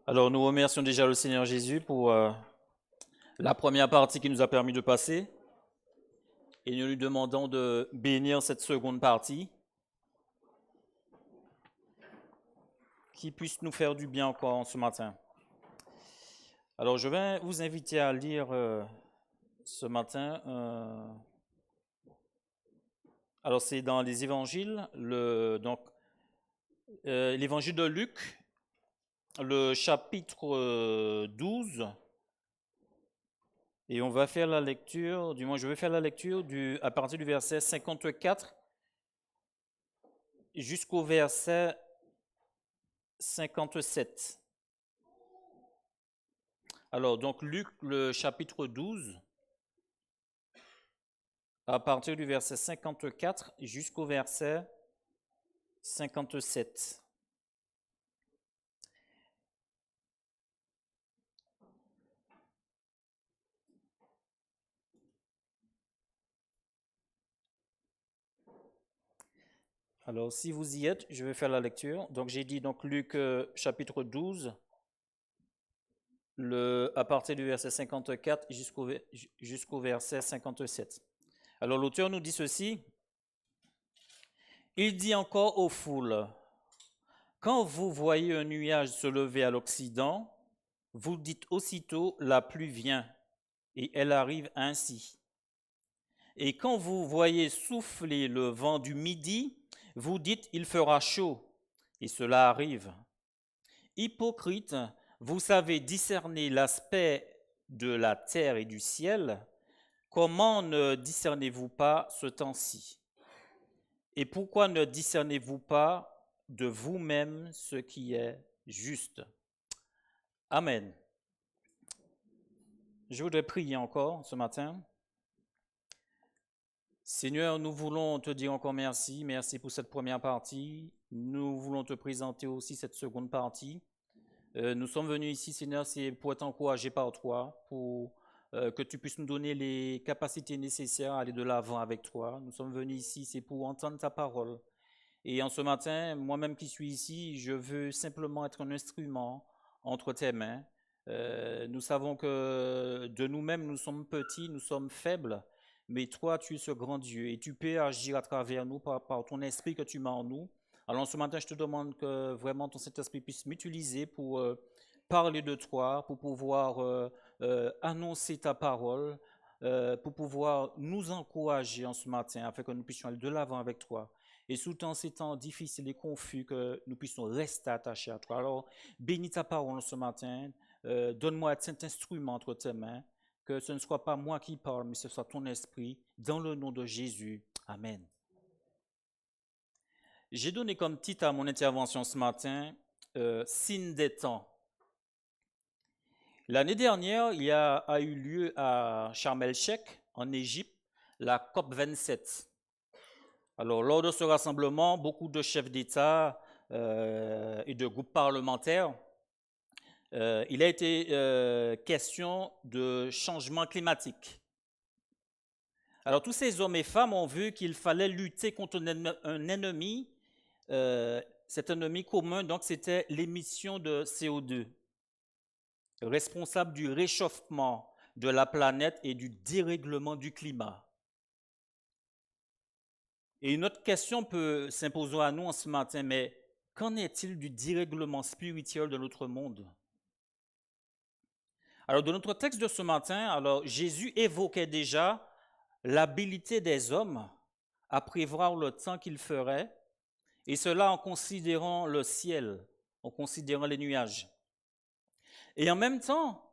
Alors, nous remercions déjà le Seigneur Jésus pour la première partie qui nous a permis de passer et nous lui demandons de bénir cette seconde partie qui puisse nous faire du bien encore ce matin. Alors, je vais vous inviter à lire ce matin. Alors, c'est dans les évangiles, l'évangile de Luc, le chapitre 12. Et on va faire la lecture, du moins je vais faire la lecture à partir du verset 54 jusqu'au verset 57. Alors, donc Luc, le chapitre 12, à partir du verset 54 jusqu'au verset 57. Alors, si vous y êtes, je vais faire la lecture. Donc, j'ai dit donc Luc chapitre 12, à partir du verset 54 jusqu'au verset 57. Alors, l'auteur nous dit ceci. Il dit encore aux foules, quand vous voyez un nuage se lever à l'Occident, vous dites aussitôt, la pluie vient, et elle arrive ainsi. Et quand vous voyez souffler le vent du midi, vous dites, il fera chaud, et cela arrive. Hypocrite, vous savez discerner l'aspect de la terre et du ciel, comment ne discernez-vous pas ce temps-ci? Et pourquoi ne discernez-vous pas de vous-même ce qui est juste? Amen. Je voudrais prier encore ce matin. Seigneur, nous voulons te dire encore merci. Merci pour cette première partie. Nous voulons te présenter aussi cette seconde partie. Nous sommes venus ici, Seigneur, c'est pour être encouragés par toi, pour que tu puisses nous donner les capacités nécessaires à aller de l'avant avec toi. Nous sommes venus ici, c'est pour entendre ta parole. Et en ce matin, moi-même qui suis ici, je veux simplement être un instrument entre tes mains. Nous savons que de nous-mêmes, nous sommes petits, nous sommes faibles, mais toi, tu es ce grand Dieu et tu peux agir à travers nous par ton esprit que tu mets en nous. Alors ce matin, je te demande que vraiment ton Saint-Esprit puisse m'utiliser pour parler de toi, pour pouvoir annoncer ta parole, pour pouvoir nous encourager en ce matin, afin que nous puissions aller de l'avant avec toi. Et sous ces temps difficiles et confus, que nous puissions rester attachés à toi. Alors, bénis ta parole ce matin. Donne-moi cet instrument entre tes mains. Que ce ne soit pas moi qui parle, mais ce soit ton esprit. Dans le nom de Jésus. Amen. J'ai donné comme titre à mon intervention ce matin, Signe des temps. L'année dernière, a eu lieu à Sharm el-Sheikh, en Égypte, la COP 27. Alors, lors de ce rassemblement, beaucoup de chefs d'État et de groupes parlementaires, il a été question de changement climatique. Alors, tous ces hommes et femmes ont vu qu'il fallait lutter contre un ennemi. Cet ennemi commun, donc, c'était l'émission de CO2, responsable du réchauffement de la planète et du dérèglement du climat. Et une autre question peut s'imposer à nous en ce matin, mais qu'en est-il du dérèglement spirituel de notre monde? Alors, dans notre texte de ce matin, alors Jésus évoquait déjà l'habilité des hommes à prévoir le temps qu'il ferait, et cela en considérant le ciel, en considérant les nuages. Et en même temps,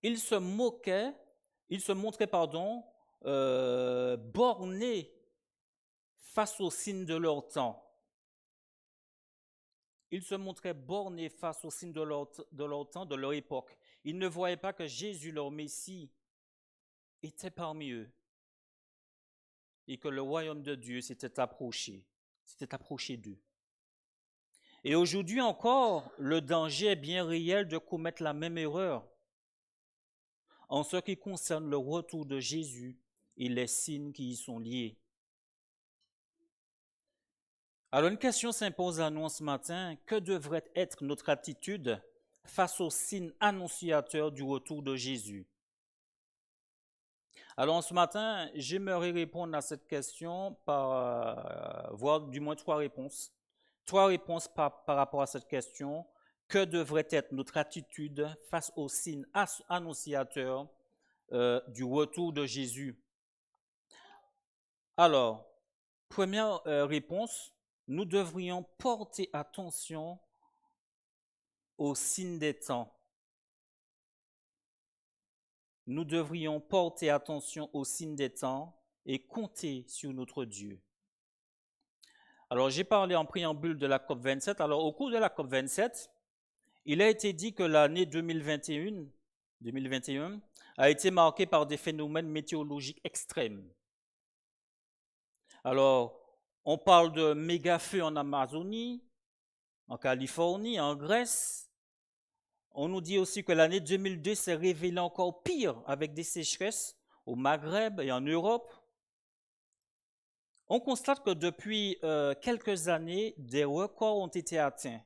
il se montrait, borné face aux signes de leur temps. Ils se montraient bornés face aux signes de leur temps, de leur époque. Ils ne voyaient pas que Jésus, leur Messie, était parmi eux et que le royaume de Dieu s'était approché d'eux. Et aujourd'hui encore, le danger est bien réel de commettre la même erreur en ce qui concerne le retour de Jésus et les signes qui y sont liés. Alors une question s'impose à nous ce matin, que devrait être notre attitude face au signe annonciateur du retour de Jésus? Alors ce matin, j'aimerais répondre à cette question par voir du moins trois réponses. Trois réponses par rapport à cette question. Que devrait être notre attitude face au signe annonciateur du retour de Jésus? Alors, première réponse, nous devrions porter attention aux signes des temps. Nous devrions porter attention aux signes des temps et compter sur notre Dieu. Alors, j'ai parlé en préambule de la COP27. Alors, au cours de la COP27, il a été dit que l'année 2021 a été marquée par des phénomènes météorologiques extrêmes. Alors, on parle de méga feux en Amazonie, en Californie, en Grèce. On nous dit aussi que l'année 2002 s'est révélée encore pire avec des sécheresses au Maghreb et en Europe. On constate que depuis quelques années, des records ont été atteints.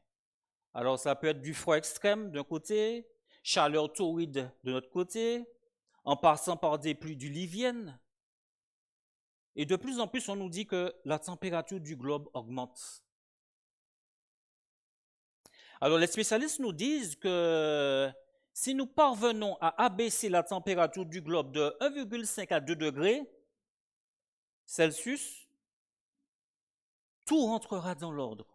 Alors, ça peut être du froid extrême d'un côté, chaleur torride de l'autre côté, en passant par des pluies diluviennes. Et de plus en plus, on nous dit que la température du globe augmente. Alors, les spécialistes nous disent que si nous parvenons à abaisser la température du globe de 1,5 à 2 degrés Celsius, tout rentrera dans l'ordre.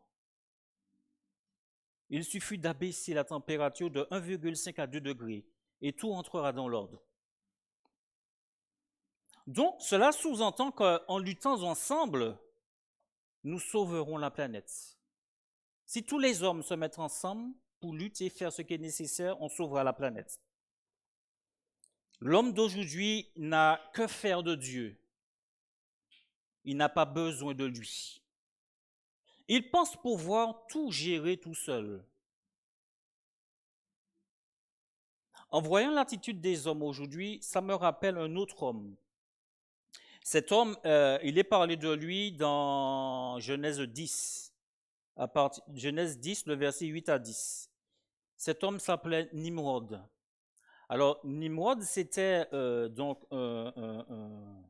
Il suffit d'abaisser la température de 1,5 à 2 degrés et tout rentrera dans l'ordre. Donc, cela sous-entend qu'en luttant ensemble, nous sauverons la planète. Si tous les hommes se mettent ensemble pour lutter et faire ce qui est nécessaire, on sauvera la planète. L'homme d'aujourd'hui n'a que faire de Dieu. Il n'a pas besoin de lui. Il pense pouvoir tout gérer tout seul. En voyant l'attitude des hommes aujourd'hui, ça me rappelle un autre homme. Cet homme, il est parlé de lui dans Genèse 10, Genèse 10, le verset 8 à 10. Cet homme s'appelait Nimrod. Alors, Nimrod, c'était donc un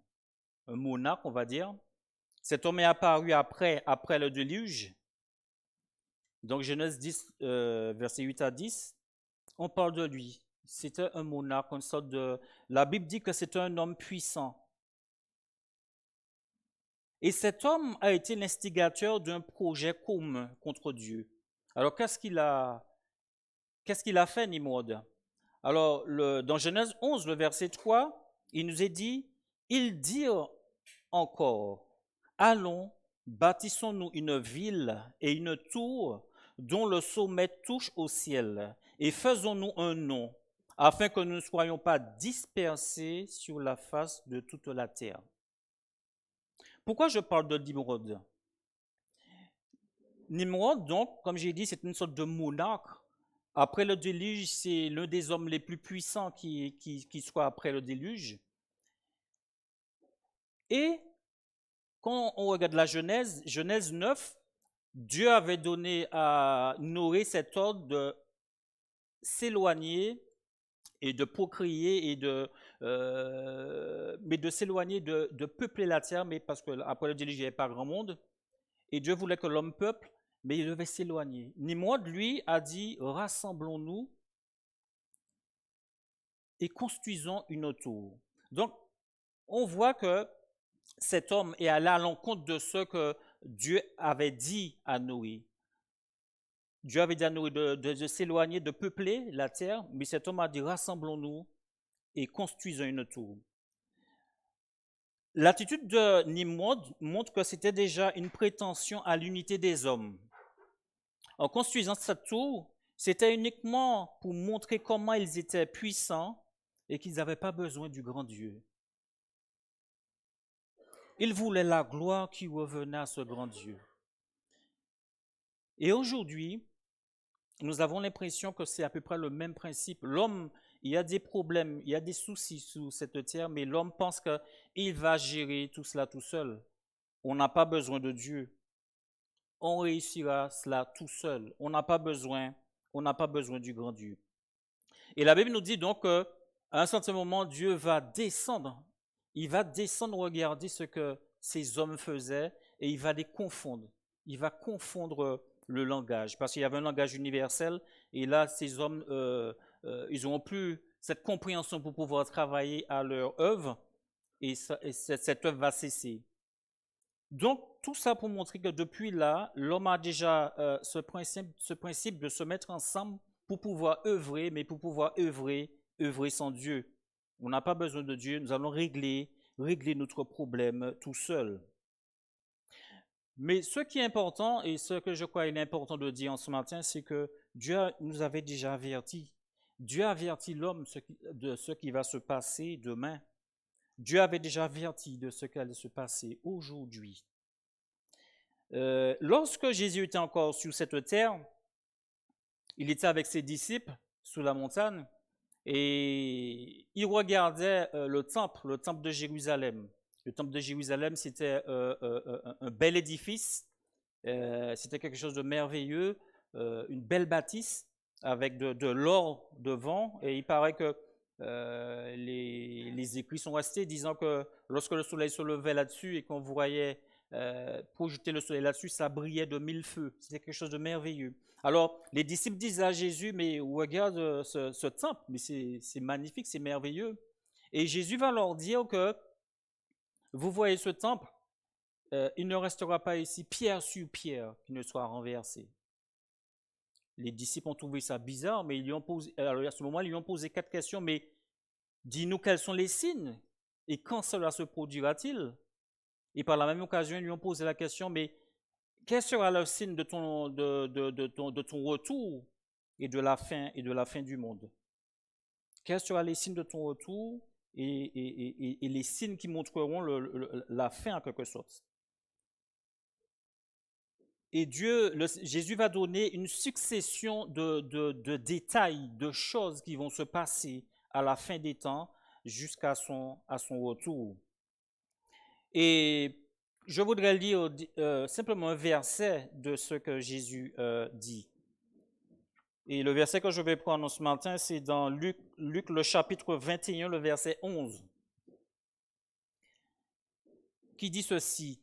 monarque, on va dire. Cet homme est apparu après le déluge. Donc, Genèse 10, verset 8 à 10, on parle de lui. C'était un monarque, une sorte de... La Bible dit que c'était un homme puissant. Et cet homme a été l'instigateur d'un projet commun contre Dieu. Alors, qu'est-ce qu'il a fait, Nimrod? Alors, dans Genèse 11, le verset 3, il nous est dit, ils dirent encore, allons, bâtissons-nous une ville et une tour dont le sommet touche au ciel, et faisons-nous un nom, afin que nous ne soyons pas dispersés sur la face de toute la terre. Pourquoi je parle de Nimrod? Nimrod, donc, comme j'ai dit, c'est une sorte de monarque. Après le déluge, c'est l'un des hommes les plus puissants qui soit après le déluge. Et quand on regarde la Genèse 9, Dieu avait donné à Noé cet ordre de s'éloigner et de procréer mais de s'éloigner de peupler la terre, mais parce qu'après le déluge, il n'y avait pas grand monde. Et Dieu voulait que l'homme peuple, mais il devait s'éloigner. Nimrod, lui, a dit, rassemblons-nous et construisons une tour. Donc, on voit que cet homme est allé à l'encontre de ce que Dieu avait dit à Noé. Dieu avait dit à Noé de s'éloigner, de peupler la terre, mais cet homme a dit, rassemblons-nous et construisons une tour. L'attitude de Nimrod montre que c'était déjà une prétention à l'unité des hommes. En construisant cette tour, c'était uniquement pour montrer comment ils étaient puissants et qu'ils n'avaient pas besoin du grand Dieu. Ils voulaient la gloire qui revenait à ce grand Dieu. Et aujourd'hui, nous avons l'impression que c'est à peu près le même principe. L'homme, il y a des problèmes, il y a des soucis sur cette terre, mais l'homme pense qu'il va gérer tout cela tout seul. On n'a pas besoin de Dieu. On réussira cela tout seul. On n'a pas besoin on n'a pas besoin du grand Dieu. Et la Bible nous dit donc qu'à un certain moment, Dieu va descendre. Il va descendre regarder ce que ces hommes faisaient et il va les confondre. Il va confondre le langage parce qu'il y avait un langage universel et là, ces hommes, ils n'auront plus cette compréhension pour pouvoir travailler à leur œuvre et cette œuvre va cesser. Donc, tout ça pour montrer que depuis là, l'homme a déjà ce principe de se mettre ensemble pour pouvoir œuvrer, mais pour pouvoir œuvrer sans Dieu. On n'a pas besoin de Dieu, nous allons régler notre problème tout seul. Mais ce qui est important, et ce que je crois il est important de dire en ce matin, c'est que Dieu nous avait déjà averti. Dieu a averti l'homme de ce qui va se passer demain. Dieu avait déjà averti de ce qui allait se passer aujourd'hui. Lorsque Jésus était encore sur cette terre, il était avec ses disciples sous la montagne et il regardait le temple de Jérusalem. Le temple de Jérusalem, c'était un bel édifice, c'était quelque chose de merveilleux, une belle bâtisse avec de l'or devant. Et il paraît que les écrits sont restés disant que lorsque le soleil se levait là-dessus et qu'on voyait projeter le soleil là-dessus, ça brillait de mille feux. C'était quelque chose de merveilleux. Alors, les disciples disent à Jésus, mais regarde ce temple, mais c'est magnifique, c'est merveilleux. Et Jésus va leur dire que, vous voyez ce temple, il ne restera pas ici pierre sur pierre qui ne soit renversée. Les disciples ont trouvé ça bizarre, mais ils lui ont posé, alors à ce moment, ils lui ont posé 4 questions, mais dis-nous quels sont les signes et quand cela se produira-t-il? Et par la même occasion, ils lui ont posé la question, mais quel sera le signe de ton retour et de la fin du monde? Quels seront les signes de ton retour et les signes qui montreront la fin en quelque sorte? Et Jésus va donner une succession de détails, de choses qui vont se passer à la fin des temps jusqu'à son retour. Et je voudrais lire simplement un verset de ce que Jésus dit. Et le verset que je vais prendre ce matin, c'est dans Luc le chapitre 21, le verset 11, qui dit ceci.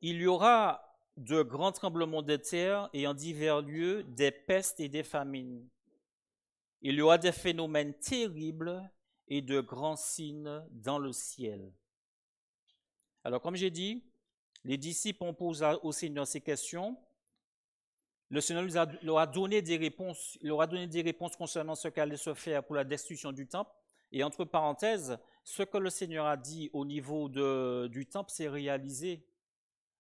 Il y aura de grands tremblements de terre et en divers lieux des pestes et des famines. Il y aura des phénomènes terribles et de grands signes dans le ciel. Alors, comme j'ai dit, les disciples ont posé au Seigneur ces questions. Le Seigneur leur a donné des réponses. Il leur a donné des réponses concernant ce qu'allait se faire pour la destruction du temple. Et entre parenthèses, ce que le Seigneur a dit au niveau du temple s'est réalisé.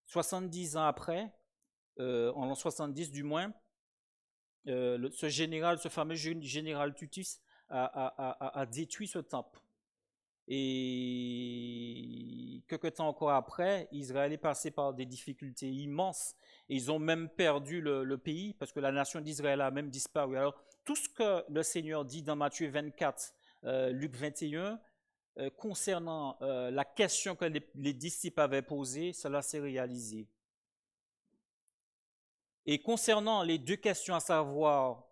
70 ans après, en l'an 70 du moins, ce fameux général Tutus a détruit ce temple. Et quelques temps encore après, Israël est passé par des difficultés immenses. Et ils ont même perdu le pays parce que la nation d'Israël a même disparu. Alors, tout ce que le Seigneur dit dans Matthieu 24, Luc 21, concernant la question que les disciples avaient posée, cela s'est réalisé. Et concernant les 2 questions, à savoir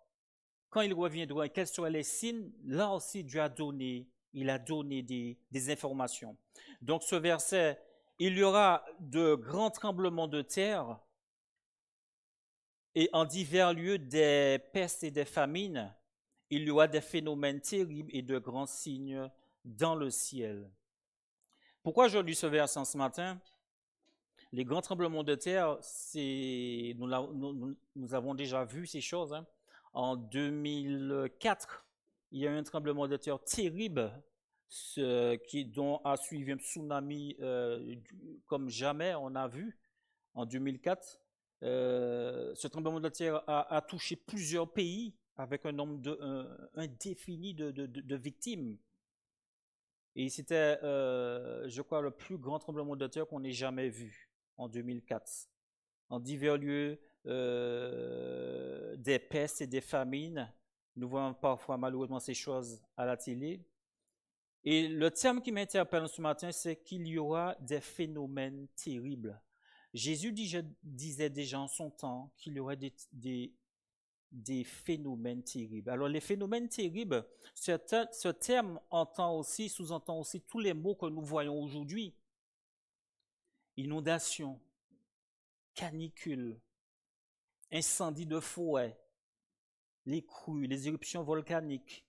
quand il reviendra et quels seraient les signes, là aussi Dieu a donné des informations. Donc ce verset, il y aura de grands tremblements de terre et en divers lieux des pestes et des famines. Il y aura des phénomènes terribles et de grands signes dans le ciel. Pourquoi je lis ce verset ce matin? Les grands tremblements de terre, nous avons déjà vu ces choses. Hein. En 2004, il y a eu un tremblement de terre terrible dont a suivi un tsunami comme jamais on a vu en 2004. Ce tremblement de terre a touché plusieurs pays avec un nombre indéfini de victimes. Et c'était, je crois, le plus grand tremblement de terre qu'on ait jamais vu en 2004. En divers lieux, des pestes et des famines. Nous voyons parfois malheureusement ces choses à la télé. Et le terme qui m'interpelle ce matin, c'est qu'il y aura des phénomènes terribles. Jésus disait déjà en son temps qu'il y aurait des phénomènes terribles. Alors, les phénomènes terribles, ce terme sous-entend aussi tous les mots que nous voyons aujourd'hui. Inondations, canicules, incendies de forêt, les crues, les éruptions volcaniques.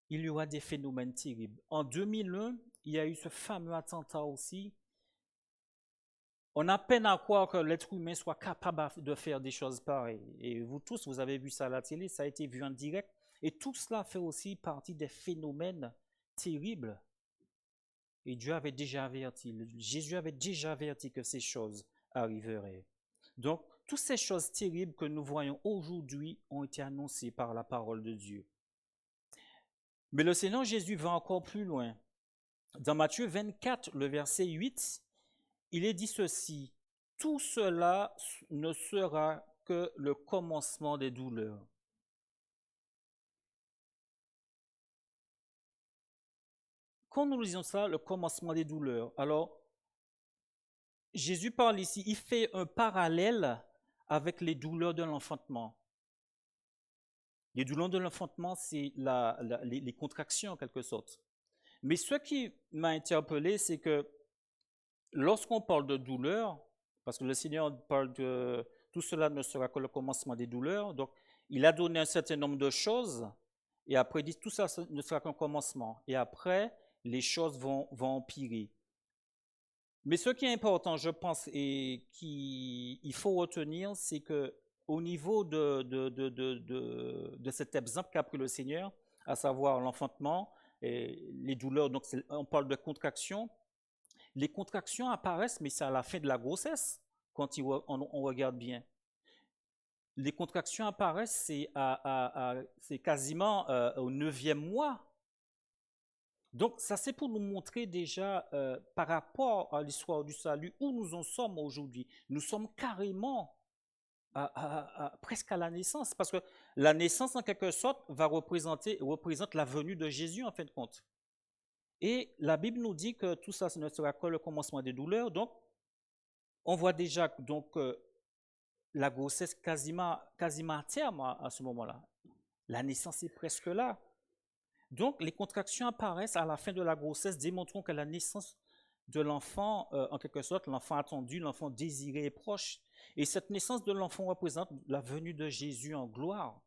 Il y aura des phénomènes terribles. En 2001, il y a eu ce fameux attentat aussi. On a peine à croire que l'être humain soit capable de faire des choses pareilles. Et vous tous, vous avez vu ça à la télé, ça a été vu en direct. Et tout cela fait aussi partie des phénomènes terribles. Et Dieu avait déjà averti, Jésus avait déjà averti que ces choses arriveraient. Donc, toutes ces choses terribles que nous voyons aujourd'hui ont été annoncées par la parole de Dieu. Mais le Seigneur Jésus va encore plus loin. Dans Matthieu 24, le verset 8, il est dit ceci: tout cela ne sera que le commencement des douleurs. Quand nous lisons ça, le commencement des douleurs, alors Jésus parle ici, il fait un parallèle avec les douleurs de l'enfantement. Les douleurs de l'enfantement, c'est les contractions en quelque sorte. Mais ce qui m'a interpellé, c'est que lorsqu'on parle de douleur, parce que le Seigneur parle de tout cela ne sera que le commencement des douleurs, donc il a donné un certain nombre de choses, et après il dit tout ça ne sera qu'un commencement, et après les choses vont empirer. Mais ce qui est important, je pense, et qu'il faut retenir, c'est que au niveau de cet exemple qu'a pris le Seigneur, à savoir l'enfantement, et les douleurs, donc on parle de contraction. Les contractions apparaissent, mais c'est à la fin de la grossesse, quand on regarde bien. Les contractions apparaissent, c'est quasiment au 9e mois. Donc, ça c'est pour nous montrer déjà, par rapport à l'histoire du salut, où nous en sommes aujourd'hui. Nous sommes carrément presque à la naissance, parce que la naissance, en quelque sorte, représente la venue de Jésus, en fin de compte. Et la Bible nous dit que tout ça, ce ne sera que le commencement des douleurs. Donc, on voit déjà la grossesse quasiment à terme à ce moment-là. La naissance est presque là. Donc, les contractions apparaissent à la fin de la grossesse, démontrant que la naissance de l'enfant, en quelque sorte, l'enfant attendu, l'enfant désiré est proche. Et cette naissance de l'enfant représente la venue de Jésus en gloire.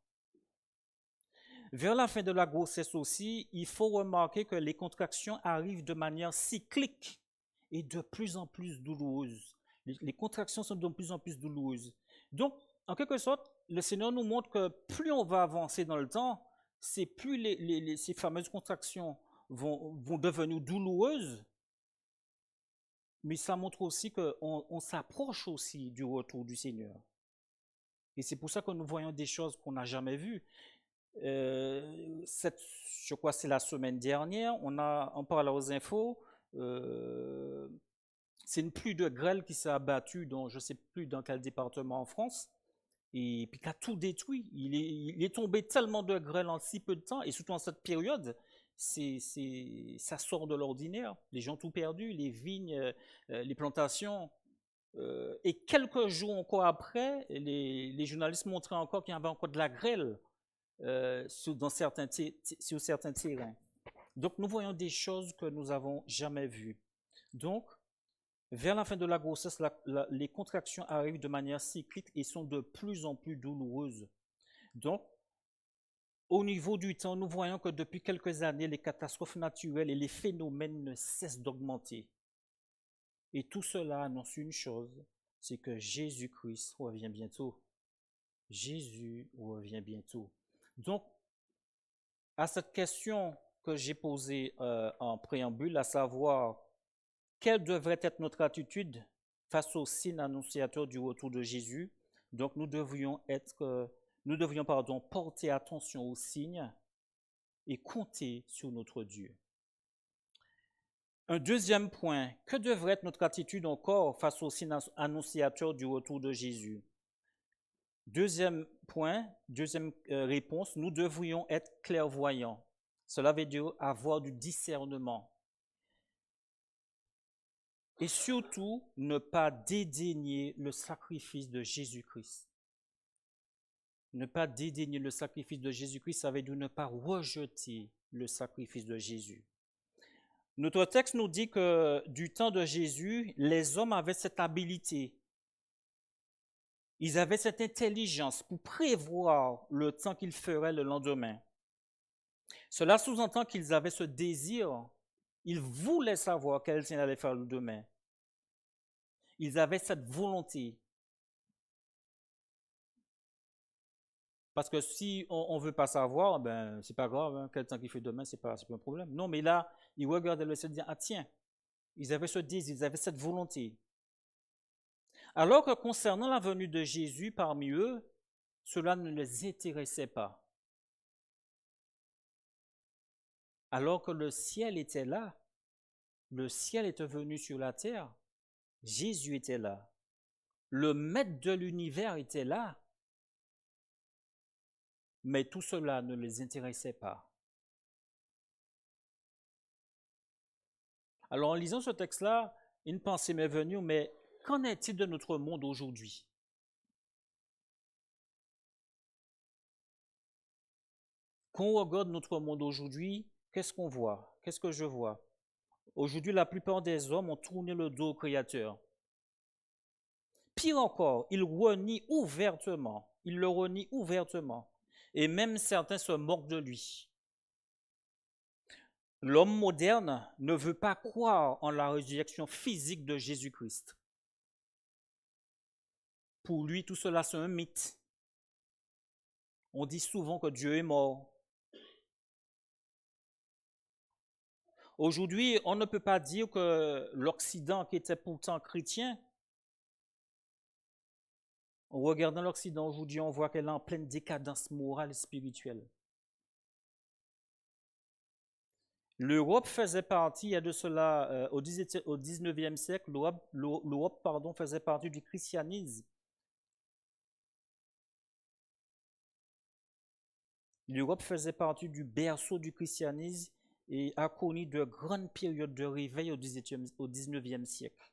Vers la fin de la grossesse aussi, il faut remarquer que les contractions arrivent de manière cyclique et de plus en plus douloureuses. Les contractions sont de plus en plus douloureuses. Donc, en quelque sorte, le Seigneur nous montre que plus on va avancer dans le temps, c'est plus ces fameuses contractions vont devenir douloureuses, mais ça montre aussi qu'on s'approche aussi du retour du Seigneur. Et c'est pour ça que nous voyons des choses qu'on n'a jamais vues. Je crois que c'est la semaine dernière, on parle aux infos, c'est une pluie de grêle qui s'est abattue dans je ne sais plus dans quel département en France, et puis qui a tout détruit. Il est tombé tellement de grêle en si peu de temps, et surtout en cette période, ça sort de l'ordinaire. Les gens ont tout perdu, les vignes, les plantations. Et quelques jours encore après, les journalistes montraient encore qu'il y avait encore de la grêle sur certains terrains. Donc nous voyons des choses que nous n'avons jamais vues. Donc, vers la fin de la grossesse, les contractions arrivent de manière cyclique et sont de plus en plus douloureuses. Donc, au niveau du temps, nous voyons que depuis quelques années, les catastrophes naturelles et les phénomènes ne cessent d'augmenter. Et tout cela annonce une chose, c'est que Jésus-Christ revient bientôt. Jésus revient bientôt. Donc, à cette question que j'ai posée en préambule, à savoir quelle devrait être notre attitude face au signe annonciateur du retour de Jésus, donc nous devrions porter attention aux signes et compter sur notre Dieu. Un deuxième point, que devrait être notre attitude encore face au signe annonciateur du retour de Jésus? Deuxième point, deuxième réponse, nous devrions être clairvoyants. Cela veut dire avoir du discernement. Et surtout, ne pas dédaigner le sacrifice de Jésus-Christ. Ne pas dédaigner le sacrifice de Jésus-Christ, ça veut dire ne pas rejeter le sacrifice de Jésus. Notre texte nous dit que du temps de Jésus, les hommes avaient cette habilité. Ils avaient cette intelligence pour prévoir le temps qu'ils feraient le lendemain. Cela sous-entend qu'ils avaient ce désir. Ils voulaient savoir quel temps ils allaient faire le demain. Ils avaient cette volonté. Parce que si on ne veut pas savoir, ben c'est pas grave, hein, quel temps qu'il fait demain, c'est pas un problème. Non, mais là, ils regardaient le ciel et disaient, ah tiens, ils avaient ce désir, ils avaient cette volonté. Alors que concernant la venue de Jésus parmi eux, cela ne les intéressait pas. Alors que le ciel était là, le ciel était venu sur la terre, Jésus était là, le maître de l'univers était là, mais tout cela ne les intéressait pas. Alors en lisant ce texte-là, une pensée m'est venue, mais qu'en est-il de notre monde aujourd'hui? Quand on regarde notre monde aujourd'hui, qu'est-ce qu'on voit? Qu'est-ce que je vois? Aujourd'hui, la plupart des hommes ont tourné le dos au Créateur. Pire encore, ils le renient ouvertement. Et même certains se moquent de lui. L'homme moderne ne veut pas croire en la résurrection physique de Jésus-Christ. Pour lui, tout cela, c'est un mythe. On dit souvent que Dieu est mort. Aujourd'hui, on ne peut pas dire que l'Occident, qui était pourtant chrétien, en regardant l'Occident aujourd'hui, on voit qu'elle est en pleine décadence morale et spirituelle. L'Europe faisait partie, il y a de cela, au 19e siècle, l'Europe faisait partie du christianisme. L'Europe faisait partie du berceau du christianisme et a connu de grandes périodes de réveil au 19e siècle.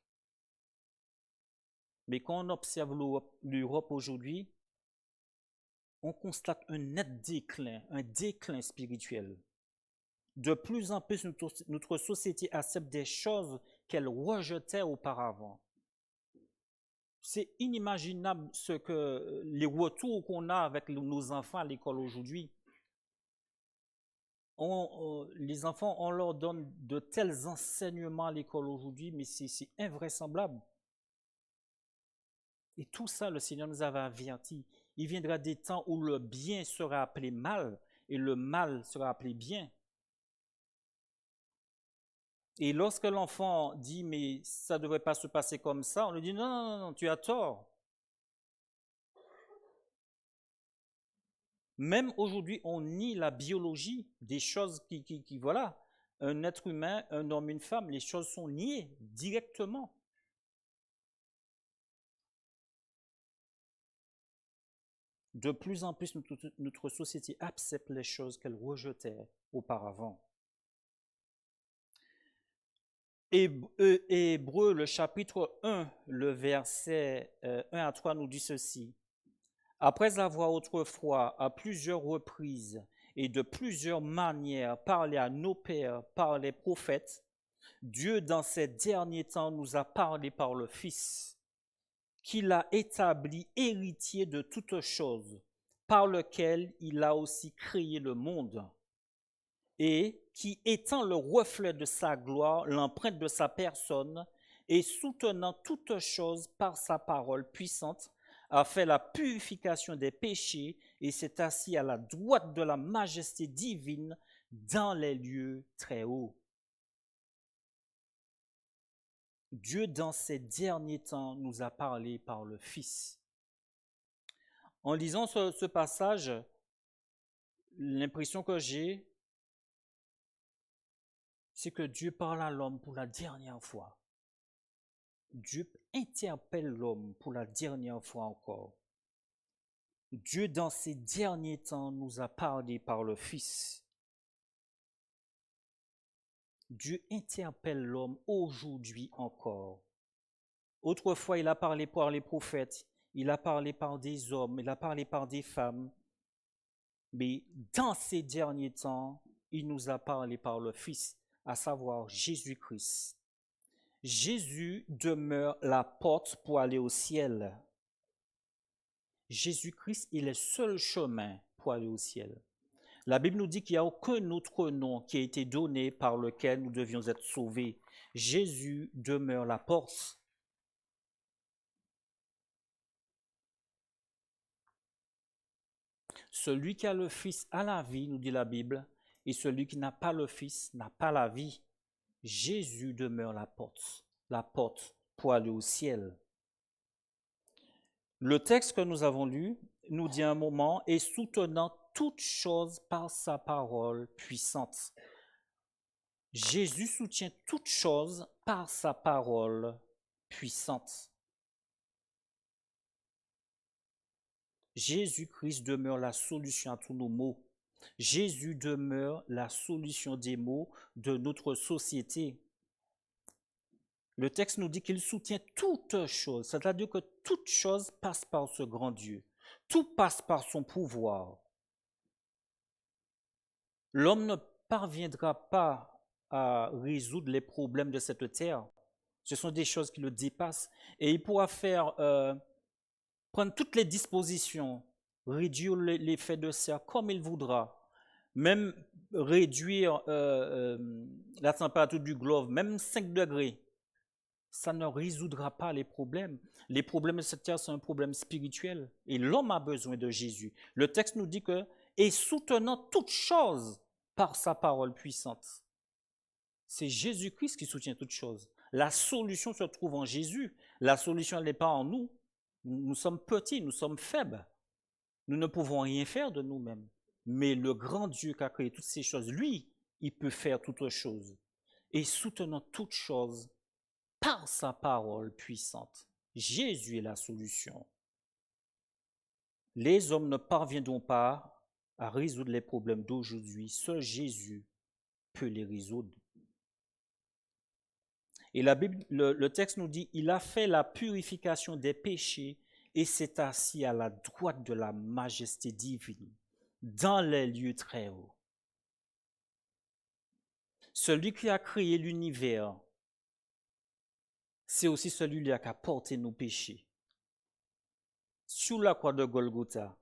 Mais quand on observe l'Europe aujourd'hui, on constate un net déclin, un déclin spirituel. De plus en plus, notre société accepte des choses qu'elle rejetait auparavant. C'est inimaginable les retours qu'on a avec nos enfants à l'école aujourd'hui. Les enfants, on leur donne de tels enseignements à l'école aujourd'hui, mais c'est invraisemblable. Et tout ça, le Seigneur nous avait averti. Il viendra des temps où le bien sera appelé mal et le mal sera appelé bien. Et lorsque l'enfant dit, mais ça ne devrait pas se passer comme ça, on lui dit, non, non, non, tu as tort. Même aujourd'hui, on nie la biologie des choses voilà, un être humain, un homme, une femme, les choses sont niées directement. De plus en plus, notre société accepte les choses qu'elle rejetait auparavant. Hébreux, le chapitre 1, le verset 1 à 3 nous dit ceci. Après avoir autrefois, à plusieurs reprises et de plusieurs manières, parlé à nos pères par les prophètes, Dieu, dans ces derniers temps, nous a parlé par le Fils, qu'il a établi héritier de toutes choses, par lequel il a aussi créé le monde, et qui, étant le reflet de sa gloire, l'empreinte de sa personne, et soutenant toutes choses par sa parole puissante, a fait la purification des péchés et s'est assis à la droite de la majesté divine dans les lieux très hauts. Dieu, dans ces derniers temps, nous a parlé par le Fils. En lisant ce passage, l'impression que j'ai, c'est que Dieu parle à l'homme pour la dernière fois. Dieu interpelle l'homme pour la dernière fois encore. Dieu, dans ces derniers temps, nous a parlé par le Fils. Dieu interpelle l'homme aujourd'hui encore. Autrefois, il a parlé par les prophètes, il a parlé par des hommes, il a parlé par des femmes. Mais dans ces derniers temps, il nous a parlé par le Fils, à savoir Jésus-Christ. Jésus demeure la porte pour aller au ciel. Jésus-Christ est le seul chemin pour aller au ciel. La Bible nous dit qu'il n'y a aucun autre nom qui a été donné par lequel nous devions être sauvés. Jésus demeure la porte. Celui qui a le Fils a la vie, nous dit la Bible, et celui qui n'a pas le Fils n'a pas la vie. Jésus demeure la porte pour aller au ciel. Le texte que nous avons lu nous dit un moment, et soutenant toute chose par sa parole puissante. Jésus soutient toute chose par sa parole puissante. Jésus-Christ demeure la solution à tous nos maux. Jésus demeure la solution des maux de notre société. Le texte nous dit qu'il soutient toute chose, c'est-à-dire que toute chose passe par ce grand Dieu. Tout passe par son pouvoir. L'homme ne parviendra pas à résoudre les problèmes de cette terre. Ce sont des choses qui le dépassent. Et il pourra prendre toutes les dispositions, réduire l'effet de serre comme il voudra, même réduire la température du globe, même 5 degrés. Ça ne résoudra pas les problèmes. Les problèmes de cette terre sont un problème spirituel. Et l'homme a besoin de Jésus. Le texte nous dit que, et soutenant toute chose par sa parole puissante. C'est Jésus-Christ qui soutient toute chose. La solution se trouve en Jésus. La solution, elle n'est pas en nous. Nous sommes petits, nous sommes faibles. Nous ne pouvons rien faire de nous-mêmes. Mais le grand Dieu qui a créé toutes ces choses, lui, il peut faire toutes choses. Et soutenant toutes choses par sa parole puissante. Jésus est la solution. Les hommes ne parviendront pas à résoudre les problèmes d'aujourd'hui. Seul Jésus peut les résoudre. Et la Bible, le texte nous dit, il a fait la purification des péchés et s'est assis à la droite de la majesté divine, dans les lieux très hauts. Celui qui a créé l'univers, c'est aussi celui-là qui a porté nos péchés sur la croix de Golgotha.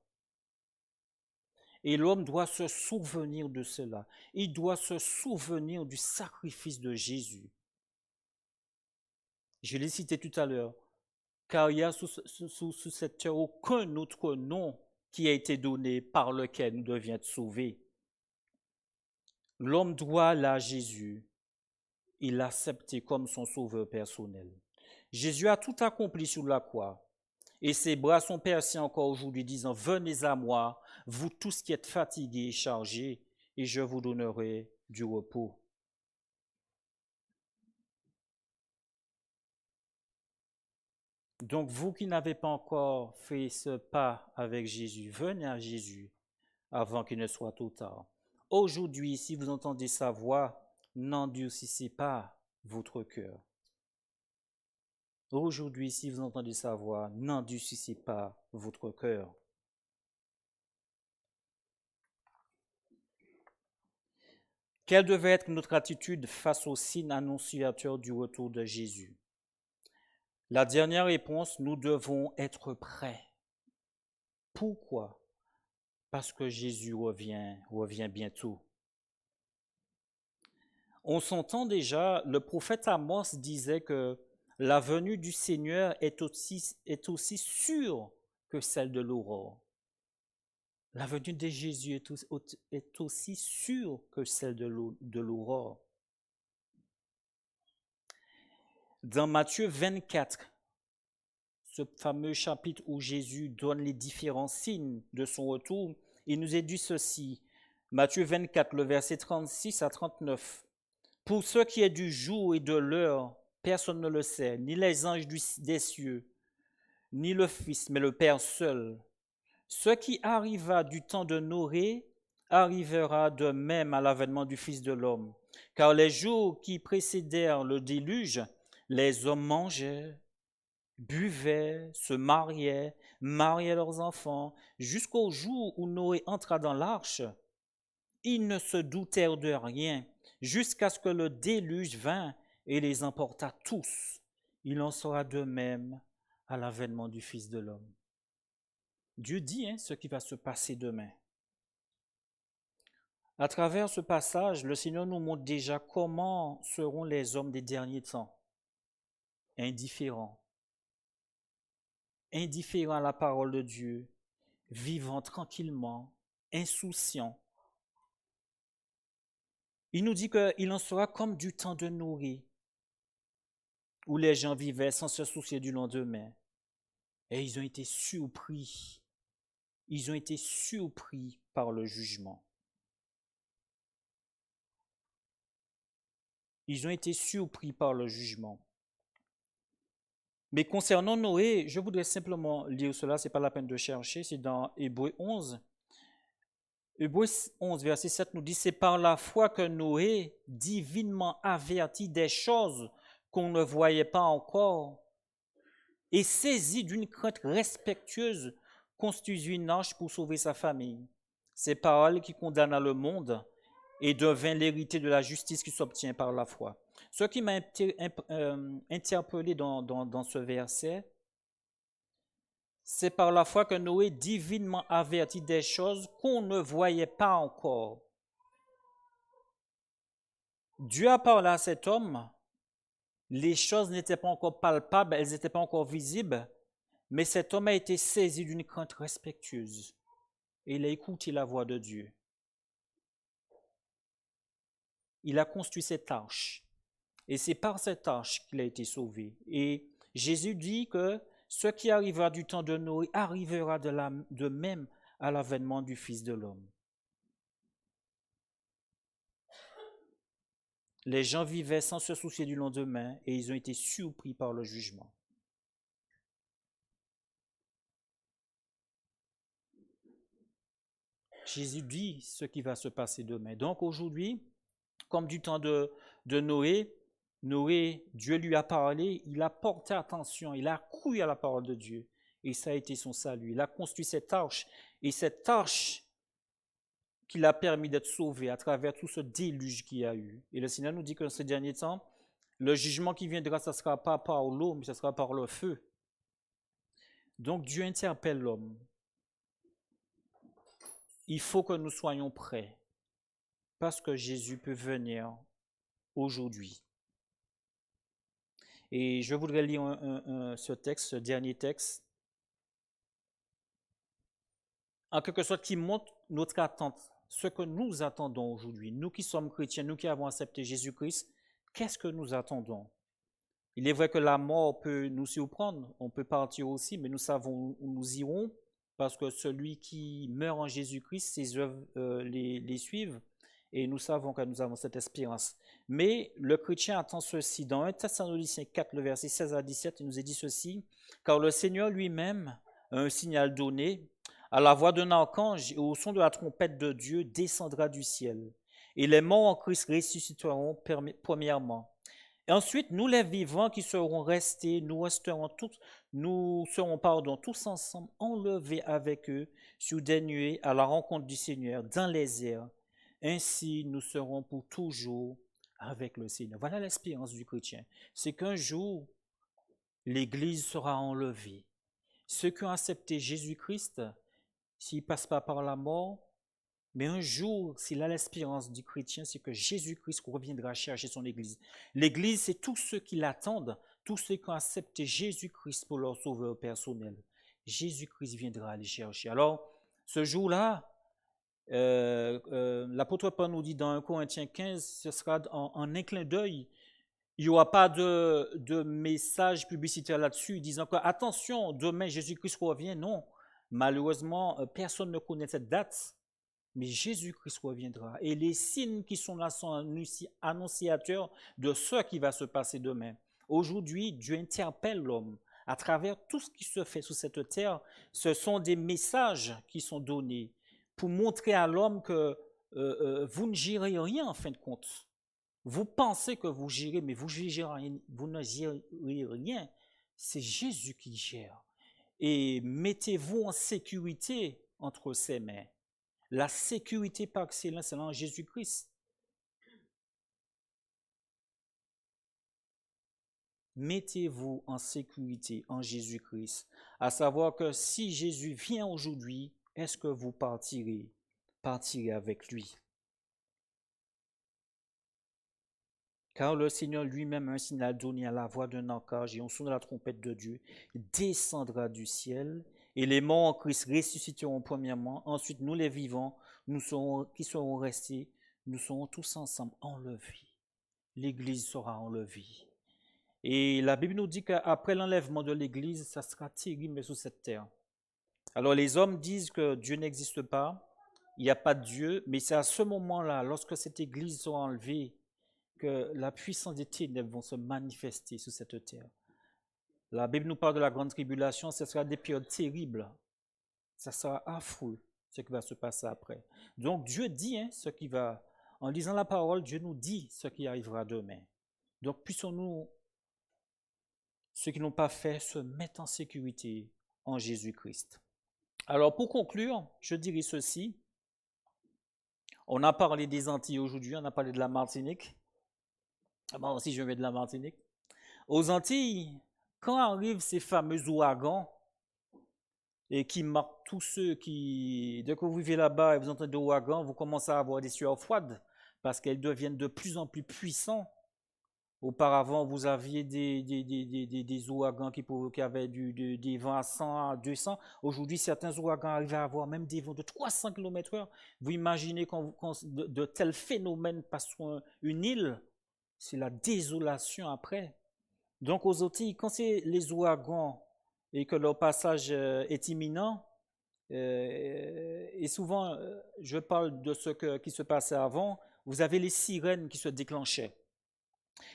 Et l'homme doit se souvenir de cela. Il doit se souvenir du sacrifice de Jésus. Je l'ai cité tout à l'heure, car il y a sous cette terre aucun autre nom qui a été donné par lequel nous devions être sauvés. L'homme doit là Jésus. Il l'a accepté comme son sauveur personnel. Jésus a tout accompli sur la croix. Et ses bras sont percés encore aujourd'hui, disant, venez à moi, vous tous qui êtes fatigués et chargés, et je vous donnerai du repos. Donc, vous qui n'avez pas encore fait ce pas avec Jésus, venez à Jésus avant qu'il ne soit trop tard. Aujourd'hui, si vous entendez sa voix, n'endurcissez pas votre cœur. Aujourd'hui, si vous entendez sa voix, n'endurcissez pas votre cœur. Quelle devait être notre attitude face au signe annonciateur du retour de Jésus? La dernière réponse, nous devons être prêts. Pourquoi? Parce que Jésus revient bientôt. On s'entend déjà, le prophète Amos disait que la venue du Seigneur est aussi sûre que celle de l'aurore. La venue de Jésus est aussi sûre que celle de l'aurore. Dans Matthieu 24, ce fameux chapitre où Jésus donne les différents signes de son retour, il nous est dit ceci. Matthieu 24, le verset 36 à 39. Pour ce qui est du jour et de l'heure, personne ne le sait, ni les anges des cieux, ni le Fils, mais le Père seul. Ce qui arriva du temps de Noé arrivera de même à l'avènement du Fils de l'homme. Car les jours qui précédèrent le déluge, les hommes mangeaient, buvaient, se mariaient leurs enfants, jusqu'au jour où Noé entra dans l'arche. Ils ne se doutèrent de rien, jusqu'à ce que le déluge vint et les emporta tous. Il en sera de même à l'avènement du Fils de l'homme. Dieu dit ce qui va se passer demain. À travers ce passage, le Seigneur nous montre déjà comment seront les hommes des derniers temps. Indifférents. Indifférents à la parole de Dieu, vivant tranquillement, insouciants. Il nous dit qu'il en sera comme du temps de Noé, où les gens vivaient sans se soucier du lendemain. Et ils ont été surpris. Ils ont été surpris par le jugement. Ils ont été surpris par le jugement. Mais concernant Noé, je voudrais simplement lire cela, ce n'est pas la peine de chercher, c'est dans Hébreux 11. Hébreux 11, verset 7 nous dit, c'est par la foi que Noé, divinement averti des choses qu'on ne voyait pas encore, et saisi d'une crainte respectueuse, construisit une arche pour sauver sa famille. Ces paroles qui condamna le monde et devint l'héritier de la justice qui s'obtient par la foi. Ce qui m'a interpellé dans ce verset, c'est par la foi que Noé, divinement averti des choses qu'on ne voyait pas encore. Dieu a parlé à cet homme, les choses n'étaient pas encore palpables, elles n'étaient pas encore visibles, mais cet homme a été saisi d'une crainte respectueuse et il a écouté la voix de Dieu. Il a construit cette arche et c'est par cette arche qu'il a été sauvé. Et Jésus dit que ce qui arrivera du temps de Noé arrivera de même à l'avènement du Fils de l'homme. Les gens vivaient sans se soucier du lendemain et ils ont été surpris par le jugement. Jésus dit ce qui va se passer demain. Donc aujourd'hui, comme du temps de Noé, Dieu lui a parlé, il a porté attention, il a cru à la parole de Dieu et ça a été son salut. Il a construit cette arche et cette arche qui l'a permis d'être sauvé à travers tout ce déluge qu'il y a eu. Et le Seigneur nous dit que dans ces derniers temps, le jugement qui viendra, ce ne sera pas par l'eau, mais ce sera par le feu. Donc Dieu interpelle l'homme. Il faut que nous soyons prêts parce que Jésus peut venir aujourd'hui. Et je voudrais lire ce texte, ce dernier texte, en quelque sorte qui montre notre attente, ce que nous attendons aujourd'hui. Nous qui sommes chrétiens, nous qui avons accepté Jésus-Christ, qu'est-ce que nous attendons? Il est vrai que la mort peut nous surprendre, on peut partir aussi, mais nous savons où nous irons, parce que celui qui meurt en Jésus-Christ, ses œuvres les suivent, et nous savons que nous avons cette espérance. Mais le chrétien attend ceci. Dans 1 Thessaloniciens 4, le verset 16 à 17, il nous est dit ceci, « Car le Seigneur lui-même a un signal donné, à la voix d'un archange et au son de la trompette de Dieu descendra du ciel. Et les morts en Christ ressusciteront premièrement. Et ensuite, nous les vivants qui serons restés, nous serons tous ensemble enlevés avec eux sur des nuées à la rencontre du Seigneur dans les airs. Ainsi, nous serons pour toujours avec le Seigneur. » Voilà l'espérance du chrétien. C'est qu'un jour, l'Église sera enlevée. Ceux qui ont accepté Jésus-Christ, s'ils ne passent pas par la mort, mais un jour, s'il a l'espérance du chrétien, c'est que Jésus-Christ reviendra chercher son Église. L'Église, c'est tous ceux qui l'attendent, tous ceux qui ont accepté Jésus-Christ pour leur sauveur personnel. Jésus-Christ viendra les chercher. Alors, ce jour-là, l'apôtre Paul nous dit dans 1 Corinthiens 15, ce sera en un clin d'œil. Il n'y aura pas de message publicitaire là-dessus disant que, attention, demain Jésus-Christ revient. Non, malheureusement, personne ne connaît cette date. Mais Jésus-Christ reviendra. Et les signes qui sont là sont annonciateurs de ce qui va se passer demain. Aujourd'hui, Dieu interpelle l'homme. À travers tout ce qui se fait sur cette terre, ce sont des messages qui sont donnés pour montrer à l'homme que vous ne gérez rien en fin de compte. Vous pensez que vous gérez, mais vous ne gérez rien. C'est Jésus qui gère. Et mettez-vous en sécurité entre ses mains. La sécurité par excellence, c'est en Jésus-Christ. Mettez-vous en sécurité en Jésus-Christ. À savoir que si Jésus vient aujourd'hui, est-ce que vous partirez avec lui? Car le Seigneur lui-même a un signal donné à la voix d'un archange et on sonne la trompette de Dieu, descendra du ciel, et les morts en Christ ressusciteront premièrement. Ensuite, nous les vivants, qui serons restés, nous serons tous ensemble enlevés. L'Église sera enlevée. Et la Bible nous dit qu'après l'enlèvement de l'Église, ça sera terrible sur cette terre. Alors les hommes disent que Dieu n'existe pas, il n'y a pas de Dieu, mais c'est à ce moment-là, lorsque cette Église sera enlevée, que la puissance des ténèbres vont se manifester sur cette terre. La Bible nous parle de la grande tribulation, ce sera des périodes terribles. Ça sera affreux, ce qui va se passer après. Donc Dieu dit ce qui va, en lisant la parole, Dieu nous dit ce qui arrivera demain. Donc puissions-nous, ceux qui n'ont pas fait, se mettre en sécurité en Jésus-Christ. Alors pour conclure, je dirais ceci. On a parlé des Antilles aujourd'hui, on a parlé de la Martinique. Moi aussi, je viens de la Martinique. Aux Antilles, quand arrivent ces fameux ouragans et qui marquent tous ceux qui, dès que vous vivez là-bas et vous entendez des ouragans, vous commencez à avoir des sueurs froides parce qu'elles deviennent de plus en plus puissantes. Auparavant, vous aviez des ouragans qui avaient des vents à 100, à 200. Aujourd'hui, certains ouragans arrivent à avoir même des vents de 300 km/h. Vous imaginez quand de tels phénomènes passent sur une île, c'est la désolation après. Donc aux Antilles, quand c'est les ouragans et que leur passage est imminent, et souvent, je parle de ce qui se passait avant, vous avez les sirènes qui se déclenchaient.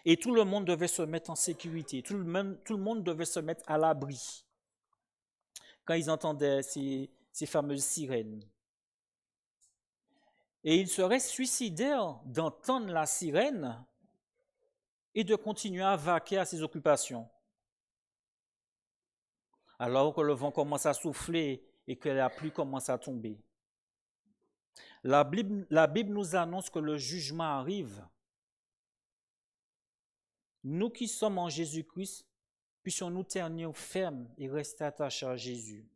Et tout le monde devait se mettre en sécurité, tout le monde devait se mettre à l'abri quand ils entendaient ces fameuses sirènes. Et ils seraient suicidaires d'entendre la sirène et de continuer à vaquer à ses occupations. Alors que le vent commence à souffler et que la pluie commence à tomber. La Bible nous annonce que le jugement arrive. Nous qui sommes en Jésus-Christ, puissions-nous tenir fermes et rester attachés à Jésus.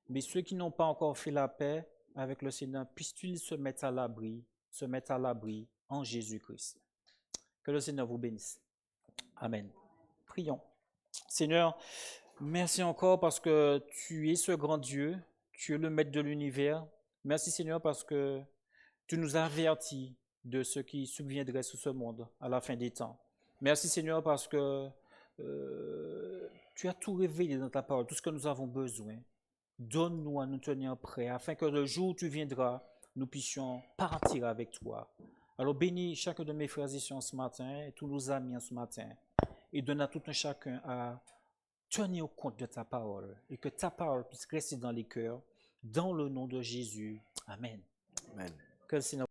Mais ceux qui n'ont pas encore fait la paix avec le Seigneur, puissent-ils se mettre à l'abri en Jésus-Christ. Que le Seigneur vous bénisse. Amen. Prions. Seigneur, merci encore parce que tu es ce grand Dieu, tu es le maître de l'univers. Merci Seigneur parce que tu nous as avertis de ce qui subviendrait sur ce monde à la fin des temps. Merci Seigneur parce que tu as tout révélé dans ta parole, tout ce que nous avons besoin. Donne-nous à nous tenir prêts afin que le jour où tu viendras, nous puissions partir avec toi. Alors bénis chacun de mes frères et sœurs ce matin et tous nos amis ce matin et donne à tout un chacun à tenir compte de ta parole et que ta parole puisse rester dans les cœurs, dans le nom de Jésus. Amen. Amen. Que le Seigneur